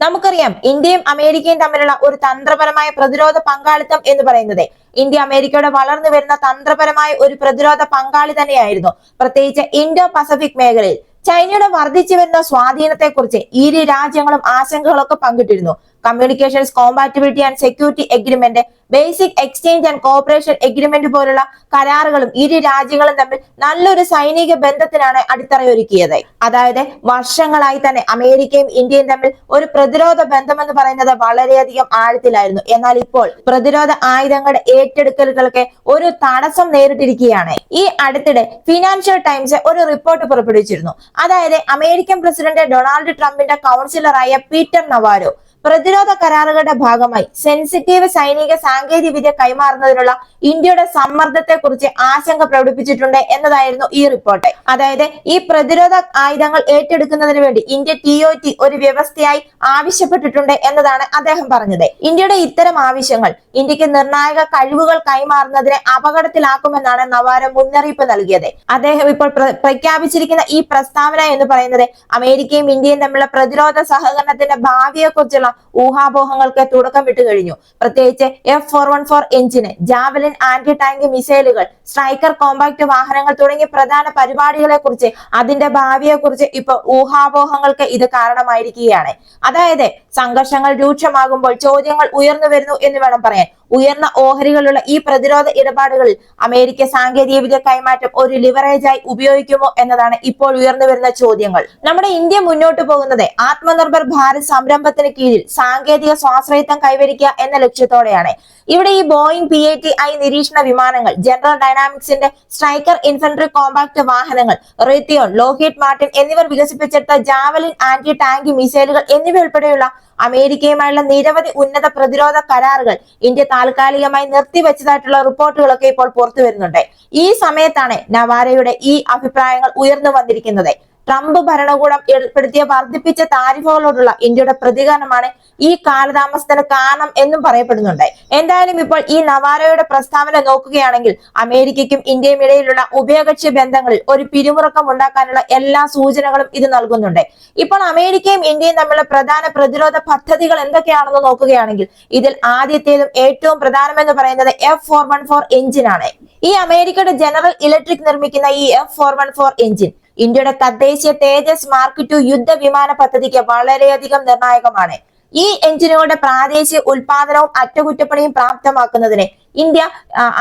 നമുക്കറിയാം ഇന്ത്യയും അമേരിക്കയും തമ്മിലുള്ള ഒരു തന്ത്രപരമായ പ്രതിരോധ പങ്കാളിത്തം എന്ന് പറയുന്നത് ഇന്ത്യ അമേരിക്കയുടെ വളർന്നു വരുന്ന തന്ത്രപരമായ ഒരു പ്രതിരോധ പങ്കാളി തന്നെയായിരുന്നു. പ്രത്യേകിച്ച് ഇൻഡോ പസഫിക് മേഖലയിൽ ചൈനയുടെ വർദ്ധിച്ചു വരുന്ന സ്വാധീനത്തെക്കുറിച്ച് ഇരു രാജ്യങ്ങളും ആശങ്കകളൊക്കെ പങ്കിട്ടിരുന്നു. Communications compatibility and security agreement, basic exchange and cooperation agreement പോലുള്ള കരാറുകളും ഇരു രാജ്യങ്ങളും തമ്മിൽ നല്ലൊരു സൈനിക ബന്ധത്തിനാണ് അടിത്തറയൊരുക്കിയത്. അതായത് വർഷങ്ങളായി തന്നെ അമേരിക്കയും ഇന്ത്യയും തമ്മിൽ ഒരു പ്രതിരോധ ബന്ധമെന്ന് പറയുന്നത് വളരെയധികം ആഴത്തിലായിരുന്നു. എന്നാൽ ഇപ്പോൾ പ്രതിരോധ ആയുധങ്ങളുടെ ഏറ്റെടുക്കലുകൾക്ക് ഒരു തടസ്സം നേരിട്ടിരിക്കുകയാണ്. ഈ അടുത്തിടെ ഫിനാൻഷ്യൽ ടൈംസ് ഒരു റിപ്പോർട്ട് പുറപ്പെടുവിച്ചിരുന്നു. അതായത് അമേരിക്കൻ പ്രസിഡന്റ് ഡൊണാൾഡ് ട്രംപിന്റെ കൗൺസിലറായ പീറ്റർ നവാരോ പ്രതിരോധ കരാറുകളുടെ ഭാഗമായി സെൻസിറ്റീവ് സൈനിക സാങ്കേതിക വിദ്യ കൈമാറുന്നതിനുള്ള ഇന്ത്യയുടെ സമ്മർദ്ദത്തെ കുറിച്ച് ആശങ്ക പ്രകടിപ്പിച്ചിട്ടുണ്ട് എന്നതായിരുന്നു ഈ റിപ്പോർട്ട്. അതായത് ഈ പ്രതിരോധ ആയുധങ്ങൾ ഏറ്റെടുക്കുന്നതിന് വേണ്ടി ഇന്ത്യ TOT ഒരു വ്യവസ്ഥയായി ആവശ്യപ്പെട്ടിട്ടുണ്ട് എന്നതാണ് അദ്ദേഹം പറഞ്ഞത്. ഇന്ത്യയുടെ ഇത്തരം ആവശ്യങ്ങൾ ഇന്ത്യക്ക് നിർണായക കഴിവുകൾ കൈമാറുന്നതിനെ അപകടത്തിലാക്കുമെന്നാണ് നവാരോ മുന്നറിയിപ്പ് നൽകിയത്. അദ്ദേഹം ഇപ്പോൾ പ്രഖ്യാപിച്ചിരിക്കുന്ന ഈ പ്രസ്താവന എന്ന് പറയുന്നത് അമേരിക്കയും ഇന്ത്യയും തമ്മിലുള്ള പ്രതിരോധ സഹകരണത്തിന്റെ ഭാവിയെ കുറിച്ചുള്ള ഊഹാപോഹങ്ങൾക്ക് തുടക്കമിട്ട് കഴിഞ്ഞു. പ്രത്യേകിച്ച് F414 എഞ്ചിന്, ജാവലിൻ ആന്റി ടാങ്ക് മിസൈലുകൾ, സ്ട്രൈക്കർ കോമ്പാക്ട് വാഹനങ്ങൾ തുടങ്ങിയ പ്രധാന പരിപാടികളെ കുറിച്ച്, അതിന്റെ ഭാവിയെ കുറിച്ച് ഇപ്പോൾ ഊഹാപോഹങ്ങൾക്ക് ഇത് കാരണമായിരിക്കുകയാണ്. അതായത് സംഘർഷങ്ങൾ രൂക്ഷമാകുമ്പോൾ ചോദ്യങ്ങൾ ഉയർന്നു വരുന്നു എന്ന് വേണം പറയാൻ. ഉയർന്ന ഓഹരികളുള്ള ഈ പ്രതിരോധ ഇടപാടുകളിൽ അമേരിക്ക സാങ്കേതിക വിദ്യ കൈമാറ്റം ഒരു ലിവറേജായി ഉപയോഗിക്കുമോ എന്നതാണ് ഇപ്പോൾ ഉയർന്നു വരുന്ന ചോദ്യങ്ങൾ. നമ്മുടെ ഇന്ത്യ മുന്നോട്ട് പോകുന്നത് ആത്മനിർഭർ ഭാരത് സംരംഭത്തിന് കീഴിൽ സാങ്കേതിക സ്വാശ്രയത്വം കൈവരിക്കുക എന്ന ലക്ഷ്യത്തോടെയാണ്. ഇവിടെ ഈ ബോയിങ് PATI നിരീക്ഷണ വിമാനങ്ങൾ, ജനറൽ ഡൈനാമിക്സിന്റെ സ്ട്രൈക്കർ ഇൻഫൻട്രി കോമ്പാക്ട് വാഹനങ്ങൾ, റേത്തിയോൺ, ലോക്ഹീഡ് മാർട്ടിൻ എന്നിവർ വികസിപ്പിച്ചെടുത്ത ജാവലിൻ ആന്റി ടാങ്ക് മിസൈലുകൾ എന്നിവ ഉൾപ്പെടെയുള്ള അമേരിക്കയുമായുള്ള നിരവധി ഉന്നത പ്രതിരോധ കരാറുകൾ ഇന്ത്യ താൽക്കാലികമായി നിർത്തിവെച്ചതായിട്ടുള്ള റിപ്പോർട്ടുകളൊക്കെ ഇപ്പോൾ പുറത്തു വരുന്നുണ്ട്. ഈ സമയത്താണ് നവാരയുടെ ഈ അഭിപ്രായങ്ങൾ ഉയർന്നു വന്നിരിക്കുന്നത്. ട്രംപ് ഭരണകൂടം ഏർപ്പെടുത്തിയ വർദ്ധിപ്പിച്ച താരിഫുകളോടുള്ള ഇന്ത്യയുടെ പ്രതികരണമാണ് ഈ കാലതാമസത്തിന് കാരണം എന്നും പറയപ്പെടുന്നുണ്ട്. എന്തായാലും ഇപ്പോൾ ഈ നവാരോയുടെ പ്രസ്താവന നോക്കുകയാണെങ്കിൽ അമേരിക്കയ്ക്കും ഇന്ത്യയും ഇടയിലുള്ള ഉഭയകക്ഷി ബന്ധങ്ങളിൽ ഒരു പിരിമുറുക്കം ഉണ്ടാക്കാനുള്ള എല്ലാ സൂചനകളും ഇത് നൽകുന്നുണ്ട്. ഇപ്പോൾ അമേരിക്കയും ഇന്ത്യയും തമ്മിലുള്ള പ്രധാന പ്രതിരോധ പദ്ധതികൾ എന്തൊക്കെയാണെന്ന് നോക്കുകയാണെങ്കിൽ ഇതിൽ ആദ്യത്തേതും ഏറ്റവും പ്രധാനമെന്ന് പറയുന്നത് F414 എഞ്ചിനാണ്. ഈ അമേരിക്കയുടെ ജനറൽ ഇലക്ട്രിക് നിർമ്മിക്കുന്ന ഈ F414 എഞ്ചിൻ ഇന്ത്യയുടെ തദ്ദേശീയ തേജസ് മാർക്ക് II യുദ്ധ വിമാന പദ്ധതിക്ക് വളരെയധികം നിർണായകമാണ്. ഈ എഞ്ചിനുകളുടെ പ്രാദേശിക ഉൽപാദനവും അറ്റകുറ്റപ്പണിയും പ്രാപ്തമാക്കുന്നതിന് ഇന്ത്യ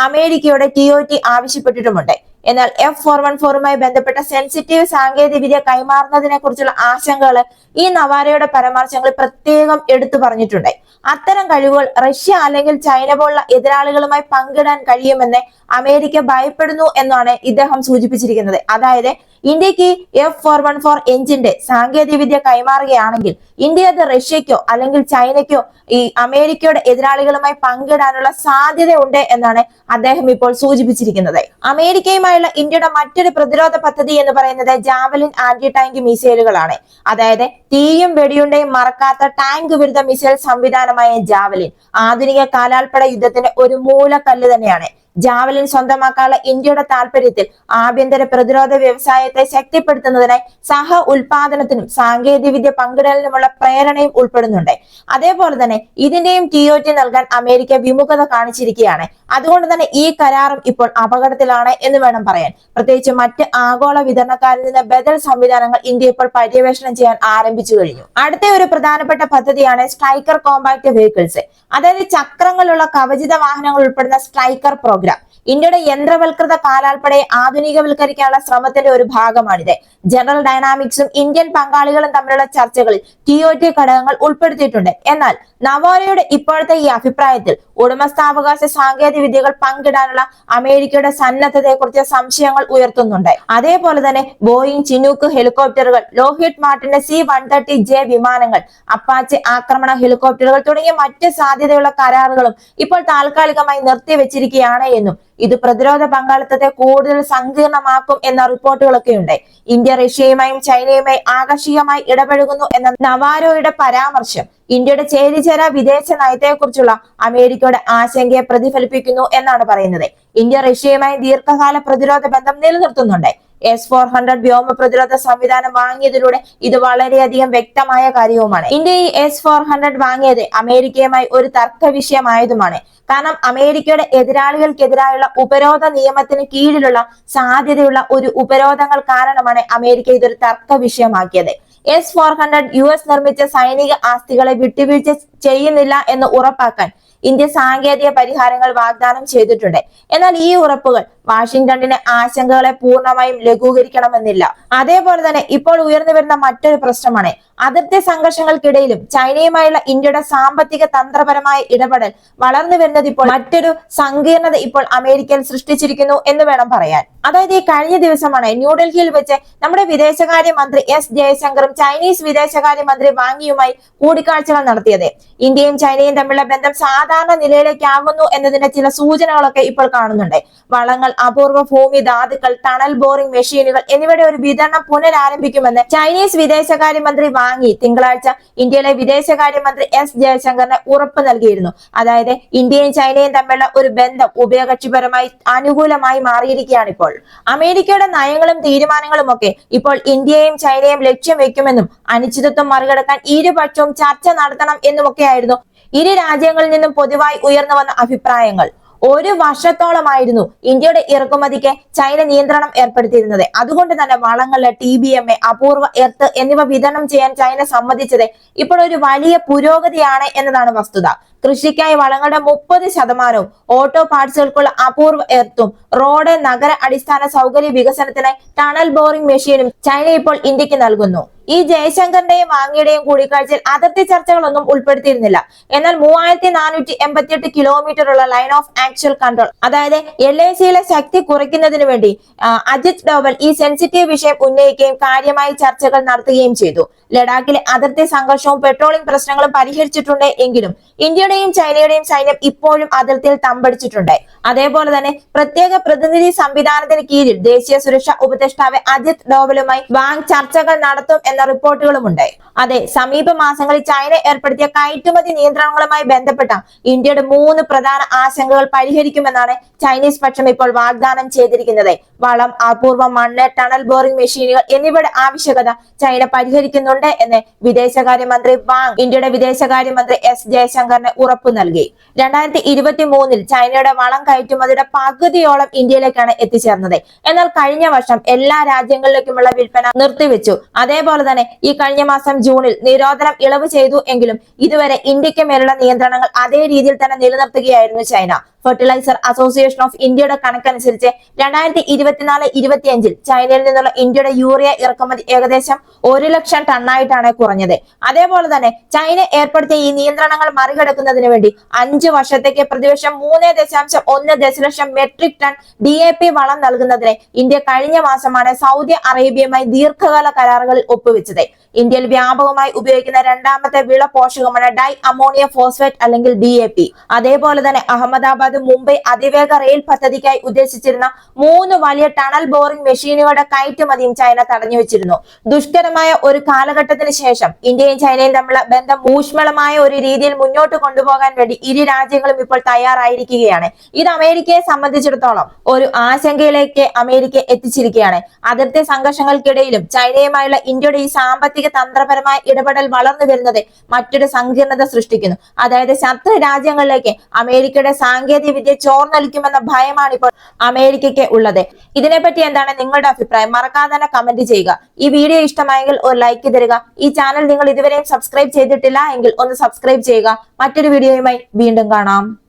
അമേരിക്കയുടെ TOT ആവശ്യപ്പെട്ടിട്ടുമുണ്ട്. എന്നാൽ F414മായി ബന്ധപ്പെട്ട സെൻസിറ്റീവ് സാങ്കേതിക വിദ്യ കൈമാറുന്നതിനെ കുറിച്ചുള്ള ആശങ്കകൾ ഈ നവാരോയുടെ പരാമർശങ്ങളിൽ പ്രത്യേകം എടുത്തു പറഞ്ഞിട്ടുണ്ട്. അത്തരം കഴിവുകൾ റഷ്യ അല്ലെങ്കിൽ ചൈന പോലുള്ള എതിരാളികളുമായി പങ്കിടാൻ കഴിയുമെന്ന് അമേരിക്ക ഭയപ്പെടുന്നു എന്നാണ് ഇദ്ദേഹം സൂചിപ്പിച്ചിരിക്കുന്നത്. അതായത് ഇന്ത്യക്ക് F414 എഞ്ചിന്റെ സാങ്കേതിക വിദ്യ കൈമാറുകയാണെങ്കിൽ ഇന്ത്യ അത് റഷ്യക്കോ അല്ലെങ്കിൽ ചൈനയ്ക്കോ ഈ അമേരിക്കയുടെ എതിരാളികളുമായി പങ്കിടാനുള്ള സാധ്യത ഉണ്ട് എന്നാണ് അദ്ദേഹം ഇപ്പോൾ സൂചിപ്പിച്ചിരിക്കുന്നത്. അമേരിക്കയുമായുള്ള ഇന്ത്യയുടെ മറ്റൊരു പ്രതിരോധ പദ്ധതി എന്ന് പറയുന്നത് ജാവലിൻ ആന്റി ടാങ്ക് മിസൈലുകളാണ്. അതായത് തീയും വെടിയുണ്ടയും മറക്കാത്ത ടാങ്ക് വിരുദ്ധ മിസൈൽ സംവിധാനമായ ജാവലിൻ ആധുനിക കാലാൾപ്പട യുദ്ധത്തിന്റെ ഒരു മൂലക്കല്ല് തന്നെയാണ്. ജാവലിൻ സ്വന്തമാക്കാനുള്ള ഇന്ത്യയുടെ താല്പര്യത്തിൽ ആഭ്യന്തര പ്രതിരോധ വ്യവസായത്തെ ശക്തിപ്പെടുത്തുന്നതിനായി സഹ ഉൽപാദനത്തിനും സാങ്കേതിക വിദ്യ പങ്കിടലിനുമുള്ള പ്രേരണയും ഉൾപ്പെടുന്നുണ്ട്. അതേപോലെ തന്നെ ഇതിന്റെയും TOT നൽകാൻ അമേരിക്ക വിമുഖത കാണിച്ചിരിക്കുകയാണ്. അതുകൊണ്ട് തന്നെ ഈ കരാറും ഇപ്പോൾ അപകടത്തിലാണ് എന്ന് വേണം പറയാൻ. പ്രത്യേകിച്ച് മറ്റ് ആഗോള വിതരണക്കാരിൽ നിന്ന് ബദൽ സംവിധാനങ്ങൾ ഇന്ത്യ ഇപ്പോൾ പര്യവേഷണം ചെയ്യാൻ ആരംഭിച്ചു കഴിഞ്ഞു. അടുത്ത ഒരു പ്രധാനപ്പെട്ട പദ്ധതിയാണ് സ്ട്രൈക്കർ കോമ്പാക്ട് വെഹിക്കിൾസ്. അതായത് ചക്രങ്ങളുള്ള കവചിത വാഹനങ്ങൾ ഉൾപ്പെടുന്ന സ്ട്രൈക്കർ പ്രോഗ്രാം. ഇന്ത്യയുടെ യന്ത്രവൽകൃത കാലാൾപ്പടയെ ആധുനികവൽക്കരിക്കാനുള്ള ശ്രമത്തിന്റെ ഒരു ഭാഗമാണിത്. ജനറൽ ഡൈനാമിക്സും ഇന്ത്യൻ പങ്കാളികളും തമ്മിലുള്ള ചർച്ചകളിൽ TOT ഘടകങ്ങൾ ഉൾപ്പെടുത്തിയിട്ടുണ്ട്. എന്നാൽ നവാരോയുടെ ഇപ്പോഴത്തെ ഈ അഭിപ്രായത്തിൽ ഉടമസ്ഥാവകാശ സാങ്കേതിക വിദ്യകൾ പങ്കിടാനുള്ള അമേരിക്കയുടെ സന്നദ്ധതയെക്കുറിച്ച് സംശയങ്ങൾ ഉയർത്തുന്നുണ്ട്. അതേപോലെ തന്നെ ബോയിങ് ചിനൂക്ക് ഹെലികോപ്റ്ററുകൾ, ലോക്ഹീഡ് മാർട്ടിന്റെ C-130J വിമാനങ്ങൾ, അപ്പാച്ചെ ആക്രമണ ഹെലികോപ്റ്ററുകൾ തുടങ്ങിയ മറ്റ് സാധ്യതയുള്ള കരാറുകളും ഇപ്പോൾ താൽക്കാലികമായി നിർത്തിവെച്ചിരിക്കുകയാണ് എന്നും ഇത് പ്രതിരോധ പങ്കാളിത്തത്തെ കൂടുതൽ സങ്കീർണമാക്കും എന്ന റിപ്പോർട്ടുകളൊക്കെ ഉണ്ട്. ഇന്ത്യ റഷ്യയുമായും ചൈനയുമായി ആകർഷികമായി ഇടപഴകുന്നു എന്ന നവാരോയുടെ പരാമർശം ഇന്ത്യയുടെ ചേരിചേരാ വിദേശ നയത്തെക്കുറിച്ചുള്ള അമേരിക്കയുടെ ആശങ്കയെ പ്രതിഫലിപ്പിക്കുന്നു എന്നാണ് പറയുന്നത്. ഇന്ത്യ റഷ്യയുമായി ദീർഘകാല പ്രതിരോധ ബന്ധം നിലനിർത്തുന്നുണ്ട്. S-400 വ്യോമ പ്രതിരോധ സംവിധാനം വാങ്ങിയതിലൂടെ ഇത് വളരെയധികം വ്യക്തമായ കാര്യവുമാണ്. ഇന്ത്യ ഈ S-400 വാങ്ങിയത് അമേരിക്കയുമായി ഒരു തർക്ക വിഷയമായതുമാണ്. കാരണം അമേരിക്കയുടെ എതിരാളികൾക്കെതിരായുള്ള ഉപരോധ നിയമത്തിന് കീഴിലുള്ള സാധ്യതയുള്ള ഒരു ഉപരോധങ്ങൾ കാരണമാണ് അമേരിക്ക ഇതൊരു തർക്ക വിഷയമാക്കിയത്. S-400 US നിർമ്മിച്ച സൈനിക ആസ്തികളെ വിട്ടുവീഴ്ച ചെയ്യുന്നില്ല എന്ന് ഉറപ്പാക്കാൻ ഇന്ത്യ സാങ്കേതിക പരിഹാരങ്ങൾ വാഗ്ദാനം ചെയ്തിട്ടുണ്ട്. എന്നാൽ ഈ ഉറപ്പുകൾ വാഷിംഗ്ടണിന്റെ ആശങ്കകളെ പൂർണ്ണമായും ലഘൂകരിക്കണമെന്നില്ല. അതേപോലെ തന്നെ ഇപ്പോൾ ഉയർന്നു വരുന്ന മറ്റൊരു പ്രശ്നമാണ് അതിർത്തി സംഘർഷങ്ങൾക്കിടയിലും ചൈനയുമായുള്ള ഇന്ത്യയുടെ സാമ്പത്തിക തന്ത്രപരമായ ഇടപെടൽ വളർന്നു വരുന്നത് ഇപ്പോൾ മറ്റൊരു സങ്കീർണത ഇപ്പോൾ അമേരിക്കയിൽ സൃഷ്ടിച്ചിരിക്കുന്നു എന്ന് വേണം പറയാൻ. അതായത് ഈ കഴിഞ്ഞ ദിവസമാണ് ന്യൂഡൽഹിയിൽ വെച്ച് നമ്മുടെ വിദേശകാര്യ മന്ത്രി S ജയശങ്കറും ചൈനീസ് വിദേശകാര്യ മന്ത്രി വാങ്ങിയുമായി കൂടിക്കാഴ്ചകൾ നടത്തിയത്. ഇന്ത്യയും ചൈനയും തമ്മിലുള്ള ബന്ധം സാധാരണ നിലയിലേക്കാകുന്നു എന്നതിന്റെ ചില സൂചനകളൊക്കെ ഇപ്പോൾ കാണുന്നുണ്ട്. വളങ്ങൾ, അപൂർവ ഭൂമി ധാതുക്കൾ, ടണൽ ബോറിംഗ് മെഷീനുകൾ എന്നിവയുടെ ഒരു വിതരണം പുനരാരംഭിക്കുമെന്ന് ചൈനീസ് വിദേശകാര്യമന്ത്രി വാങ്ങി തിങ്കളാഴ്ച ഇന്ത്യയിലെ വിദേശകാര്യമന്ത്രി S ജയശങ്കറിന് ഉറപ്പ് നൽകിയിരുന്നു. അതായത് ഇന്ത്യയും ചൈനയും തമ്മിലുള്ള ഒരു ബന്ധം ഉഭയകക്ഷിപരമായി അനുകൂലമായി മാറിയിരിക്കുകയാണ് ഇപ്പോൾ. അമേരിക്കയുടെ നയങ്ങളും തീരുമാനങ്ങളും ഒക്കെ ഇപ്പോൾ ഇന്ത്യയും ചൈനയും ലക്ഷ്യം വെക്കുമെന്നും അനിശ്ചിതത്വം മറികടക്കാൻ ഇരുപക്ഷവും ചർച്ച നടത്തണം എന്നുമൊക്കെയായിരുന്നു ഇരു രാജ്യങ്ങളിൽ നിന്നും പൊതുവായി ഉയർന്നു വന്ന അഭിപ്രായങ്ങൾ. ഒരു വർഷത്തോളമായിരുന്നു ഇന്ത്യയുടെ ഇറക്കുമതിക്ക് ചൈന നിയന്ത്രണം ഏർപ്പെടുത്തിയിരുന്നത്. അതുകൊണ്ട് തന്നെ വളങ്ങളുടെ TBMA, അപൂർവ എർത്ത് എന്നിവ വിതരണം ചെയ്യാൻ ചൈന സമ്മതിച്ചത് ഇപ്പോൾ ഒരു വലിയ പുരോഗതിയാണ് എന്നതാണ് വസ്തുത. കൃഷിക്കായി വളങ്ങളുടെ 30%, ഓട്ടോ പാർട്സുകൾക്കുള്ള അപൂർവ എർത്തും, റോഡ്, നഗര അടിസ്ഥാന സൗകര്യ വികസനത്തിനായി ടണൽ ബോറിംഗ് മെഷീനും ചൈന ഇപ്പോൾ ഇന്ത്യക്ക് നൽകുന്നു. ഈ ജയശങ്കറിന്റെയും വാങ്ങിയുടെയും കൂടിക്കാഴ്ചയിൽ അതിർത്തി ചർച്ചകളൊന്നും ഉൾപ്പെടുത്തിയിരുന്നില്ല. എന്നാൽ 3488 കിലോമീറ്റർ ഉള്ള ലൈൻ ഓഫ് ആക്ച്വൽ കൺട്രോൾ, അതായത് LACയിലെ ശക്തി കുറയ്ക്കുന്നതിന് വേണ്ടി അജിത് ഡോവൽ ഈ സെൻസിറ്റീവ് വിഷയം ഉന്നയിക്കുകയും കാര്യമായി ചർച്ചകൾ നടത്തുകയും ചെയ്തു. ലഡാക്കിലെ അതിർത്തി സംഘർഷവും പെട്രോളിംഗ് പ്രശ്നങ്ങളും പരിഹരിച്ചിട്ടുണ്ട് എങ്കിലും ഇന്ത്യയുടെയും ചൈനയുടെയും സൈന്യം ഇപ്പോഴും അതിർത്തിയിൽ തമ്പടിച്ചിട്ടുണ്ട്. അതേപോലെ തന്നെ പ്രത്യേക പ്രതിനിധി സംവിധാനത്തിന് കീഴിൽ ദേശീയ സുരക്ഷാ ഉപദേഷ്ടാവ് അജിത് ഡോവലുമായി വാങ് ചർച്ചകൾ നടത്തും എന്ന റിപ്പോർട്ടുകളുമുണ്ട്. അതെ, സമീപ മാസങ്ങളിൽ ചൈന ഏർപ്പെടുത്തിയ കയറ്റുമതി നിയന്ത്രണങ്ങളുമായി ബന്ധപ്പെട്ട ഇന്ത്യയുടെ 3 പ്രധാന ആശങ്കകൾ പരിഹരിക്കുമെന്നാണ് ചൈനീസ് പക്ഷം ഇപ്പോൾ വാഗ്ദാനം ചെയ്തിരിക്കുന്നത്. വളം, അപൂർവ മണ്ണ്, ടണൽ ബോറിംഗ് മെഷീനുകൾ എന്നിവയുടെ ആവശ്യകത ചൈന പരിഹരിക്കുന്നുണ്ട് എന്ന് വിദേശകാര്യമന്ത്രി വാങ് ഇന്ത്യയുടെ വിദേശകാര്യമന്ത്രി S ജയശങ്കറിന് ഉറപ്പു നൽകി. 2023 ചൈനയുടെ വളം കയറ്റുമതിയുടെ പകുതിയോളം ഇന്ത്യയിലേക്കാണ് എത്തിച്ചേർന്നത്. എന്നാൽ കഴിഞ്ഞ വർഷം എല്ലാ രാജ്യങ്ങളിലേക്കുമുള്ള വിൽപ്പന നിർത്തിവെച്ചു. അതേപോലെ തന്നെ ഈ കഴിഞ്ഞ മാസം ജൂണിൽ നിരോധനം ഇളവ് ചെയ്തു എങ്കിലും ഇതുവരെ ഇന്ത്യക്ക് മേലുള്ള നിയന്ത്രണങ്ങൾ അതേ രീതിയിൽ തന്നെ നിലനിർത്തുകയായിരുന്നു ചൈന. ഫെർട്ടിലൈസർ അസോസിയേഷൻ ഓഫ് ഇന്ത്യയുടെ കണക്കനുസരിച്ച് 2024-25 ചൈനയിൽ നിന്നുള്ള ഇന്ത്യയുടെ യൂറിയ ഇറക്കുമതി ഏകദേശം 1 ലക്ഷം ടണ്ണായിട്ടാണ് കുറഞ്ഞത്. അതേപോലെ തന്നെ ചൈന ഏർപ്പെടുത്തിയ ഈ നിയന്ത്രണങ്ങൾ മറികടക്കുന്നതിന് വേണ്ടി 5 വർഷത്തേക്ക് പ്രതിവർഷം 3.1 ദശലക്ഷം മെട്രിക് ടൺ DAP വളം നൽകുന്നതിന് ഇന്ത്യ കഴിഞ്ഞ മാസമാണ് സൗദി അറേബ്യയുമായി ദീർഘകാല കരാറുകളിൽ ഒപ്പുവെച്ചത്. ഇന്ത്യയിൽ വ്യാപകമായി ഉപയോഗിക്കുന്ന രണ്ടാമത്തെ വിള പോഷകമാണ് ഡൈ അമോണിയ ഫോസ്ഫേറ്റ് അല്ലെങ്കിൽ DAP. അതേപോലെ തന്നെ അഹമ്മദാബാദ്, മുംബൈ അതിവേഗ റെയിൽ പദ്ധതിക്കായി ഉദ്ദേശിച്ചിരുന്ന 3 വലിയ ടണൽ ബോറിംഗ് മെഷീനുകളുടെ കയറ്റുമതിയും ചൈന തടഞ്ഞു വെച്ചിരുന്നു. ദുഷ്കരമായ ഒരു കാലഘട്ടത്തിന് ശേഷം ഇന്ത്യയും ചൈനയും തമ്മിലുള്ള ബന്ധം ഊഷ്മളമായ ഒരു രീതിയിൽ മുന്നോട്ട് കൊണ്ടുപോകാൻ വേണ്ടി ഇരു രാജ്യങ്ങളും ഇപ്പോൾ തയ്യാറായിരിക്കുകയാണ്. ഇത് അമേരിക്കയെ സംബന്ധിച്ചിടത്തോളം ഒരു ആശങ്കയിലേക്ക് അമേരിക്ക എത്തിച്ചിരിക്കുകയാണ്. അതിർത്തി സംഘർഷങ്ങൾക്കിടയിലും ചൈനയുമായുള്ള ഇന്ത്യയുടെ ഈ സാമ്പത്തിക തന്ത്രപരമായ ഇടപെടൽ വളർന്നു വരുന്നത് മറ്റൊരു സങ്കീർണത സൃഷ്ടിക്കുന്നു. അതായത് ശത്രു രാജ്യങ്ങളിലേക്ക് അമേരിക്കയുടെ സാങ്കേതിക വിദ്യ ചോർന്നൊലിക്കുമെന്ന ഭയമാണ് ഇപ്പോൾ അമേരിക്കയ്ക്ക് ഉള്ളത്. ഇതിനെപ്പറ്റി എന്താണ് നിങ്ങളുടെ അഭിപ്രായം? മറക്കാതെ തന്നെ കമന്റ് ചെയ്യുക. ഈ വീഡിയോ ഇഷ്ടമായെങ്കിൽ ഒരു ലൈക്ക് തരിക. ഈ ചാനൽ നിങ്ങൾ ഇതുവരെയും സബ്സ്ക്രൈബ് ചെയ്തിട്ടില്ല എങ്കിൽ ഒന്ന് സബ്സ്ക്രൈബ് ചെയ്യുക. മറ്റൊരു വീഡിയോയുമായി വീണ്ടും കാണാം.